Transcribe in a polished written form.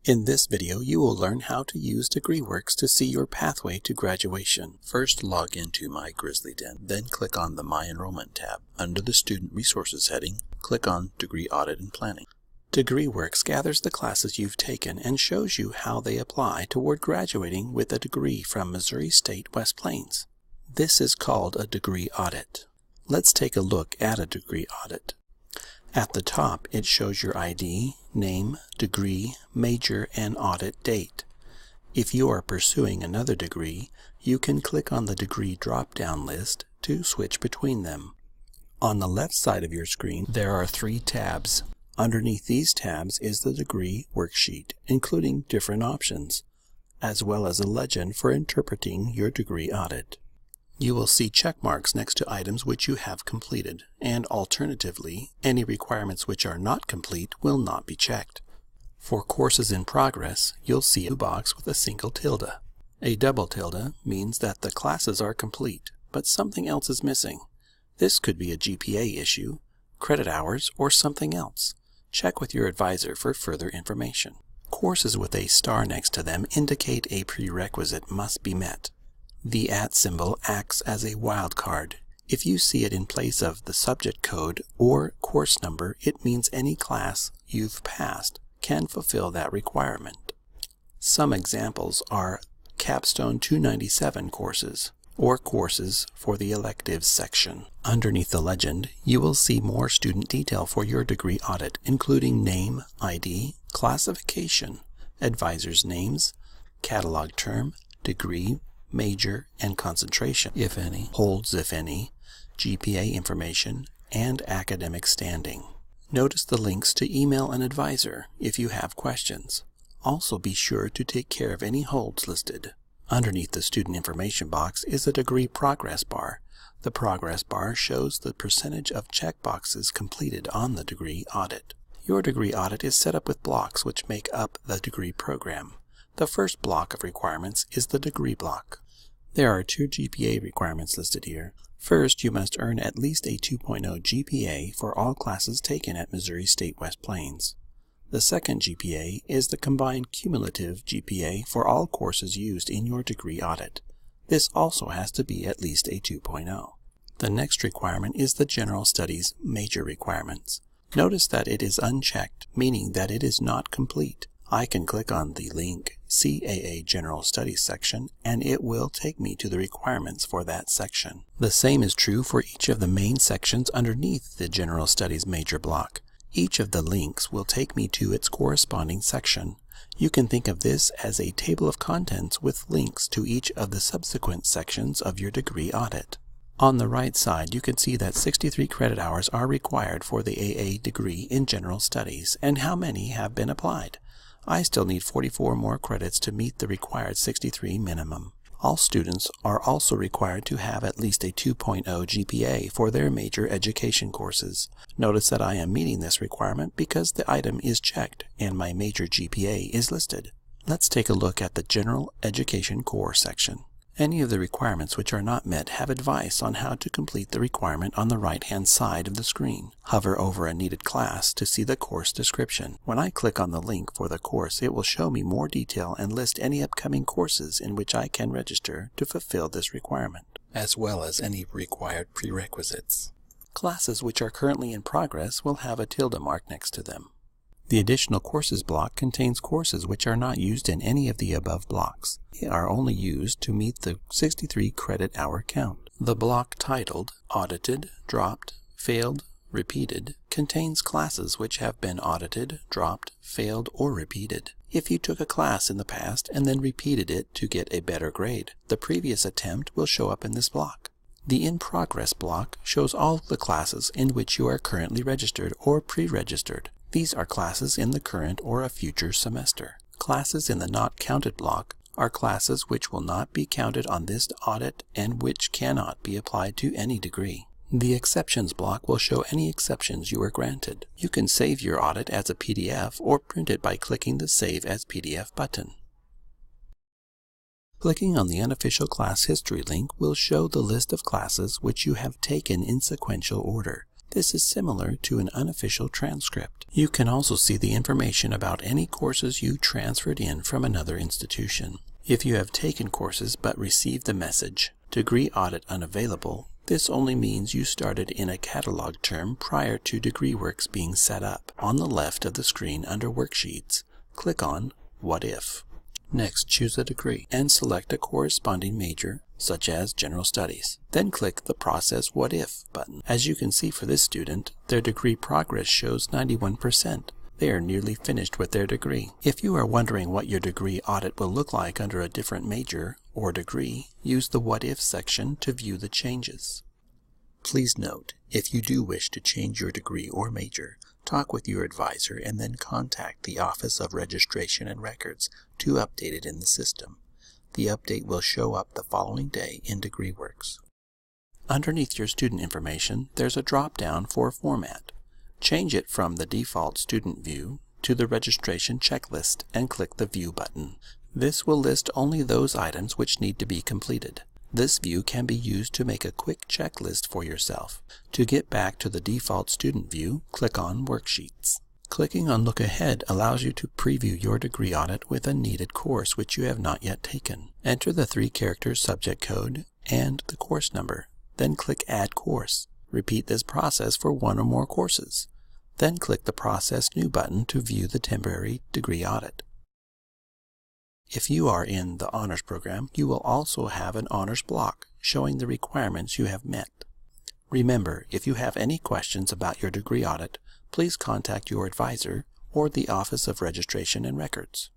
In this video, you will learn how to use DegreeWorks to see your pathway to graduation. First, log into My Grizzly Den, then click on the My Enrollment tab. Under the Student Resources heading, click on Degree Audit and Planning. DegreeWorks gathers the classes you've taken and shows you how they apply toward graduating with a degree from Missouri State West Plains. This is called a degree audit. Let's take a look at a degree audit. At the top, it shows your ID, name, degree, major, and audit date. If you are pursuing another degree, you can click on the degree drop-down list to switch between them. On the left side of your screen, there are 3 tabs. Underneath these tabs is the degree worksheet, including different options, as well as a legend for interpreting your degree audit. You will see check marks next to items which you have completed, and alternatively, any requirements which are not complete will not be checked. For courses in progress, you'll see a box with a single tilde. A double tilde means that the classes are complete, but something else is missing. This could be a GPA issue, credit hours, or something else. Check with your advisor for further information. Courses with a star next to them indicate a prerequisite must be met. The @ symbol acts as a wildcard. If you see it in place of the subject code or course number, it means any class you've passed can fulfill that requirement. Some examples are Capstone 297 courses or courses for the electives section. Underneath the legend, you will see more student detail for your degree audit, including name, ID, classification, advisors' names, catalog term, degree, major, and concentration, if any, holds, if any, GPA information, and academic standing. Notice the links to email an advisor if you have questions. Also be sure to take care of any holds listed. Underneath the student information box is a degree progress bar. The progress bar shows the percentage of checkboxes completed on the degree audit. Your degree audit is set up with blocks which make up the degree program. The first block of requirements is the degree block. There are 2 GPA requirements listed here. First, you must earn at least a 2.0 GPA for all classes taken at Missouri State West Plains. The second GPA is the combined cumulative GPA for all courses used in your degree audit. This also has to be at least a 2.0. The next requirement is the General Studies major requirements. Notice that it is unchecked, meaning that it is not complete. I can click on the link CAA General Studies section and it will take me to the requirements for that section. The same is true for each of the main sections underneath the General Studies major block. Each of the links will take me to its corresponding section. You can think of this as a table of contents with links to each of the subsequent sections of your degree audit. On the right side, you can see that 63 credit hours are required for the AA degree in General Studies and how many have been applied. I still need 44 more credits to meet the required 63 minimum. All students are also required to have at least a 2.0 GPA for their major education courses. Notice that I am meeting this requirement because the item is checked and my major GPA is listed. Let's take a look at the General Education Core section. Any of the requirements which are not met have advice on how to complete the requirement on the right-hand side of the screen. Hover over a needed class to see the course description. When I click on the link for the course, it will show me more detail and list any upcoming courses in which I can register to fulfill this requirement, as well as any required prerequisites. Classes which are currently in progress will have a tilde mark next to them. The Additional Courses block contains courses which are not used in any of the above blocks. They are only used to meet the 63 credit hour count. The block titled Audited, Dropped, Failed, Repeated contains classes which have been audited, dropped, failed, or repeated. If you took a class in the past and then repeated it to get a better grade, the previous attempt will show up in this block. The In Progress block shows all the classes in which you are currently registered or pre-registered. These are classes in the current or a future semester. Classes in the Not Counted block are classes which will not be counted on this audit and which cannot be applied to any degree. The Exceptions block will show any exceptions you are granted. You can save your audit as a PDF or print it by clicking the Save as PDF button. Clicking on the Unofficial Class History link will show the list of classes which you have taken in sequential order. This is similar to an unofficial transcript. You can also see the information about any courses you transferred in from another institution. If you have taken courses but received the message, Degree Audit Unavailable, this only means you started in a catalog term prior to DegreeWorks being set up. On the left of the screen under Worksheets, click on What If. Next, choose a degree and select a corresponding major, such as General Studies. Then click the Process What If button. As you can see for this student, their degree progress shows 91%. They are nearly finished with their degree. If you are wondering what your degree audit will look like under a different major or degree, use the What If section to view the changes. Please note, if you do wish to change your degree or major, talk with your advisor and then contact the Office of Registration and Records to update it in the system. The update will show up the following day in DegreeWorks. Underneath your student information, there's a drop-down for format. Change it from the default student view to the registration checklist and click the View button. This will list only those items which need to be completed. This view can be used to make a quick checklist for yourself. To get back to the default student view, click on Worksheets. Clicking on Look Ahead allows you to preview your degree audit with a needed course which you have not yet taken. Enter the 3-character subject code and the course number. Then click Add Course. Repeat this process for one or more courses. Then click the Process New button to view the temporary degree audit. If you are in the Honors program, you will also have an Honors block showing the requirements you have met. Remember, if you have any questions about your degree audit, please contact your advisor or the Office of Registration and Records.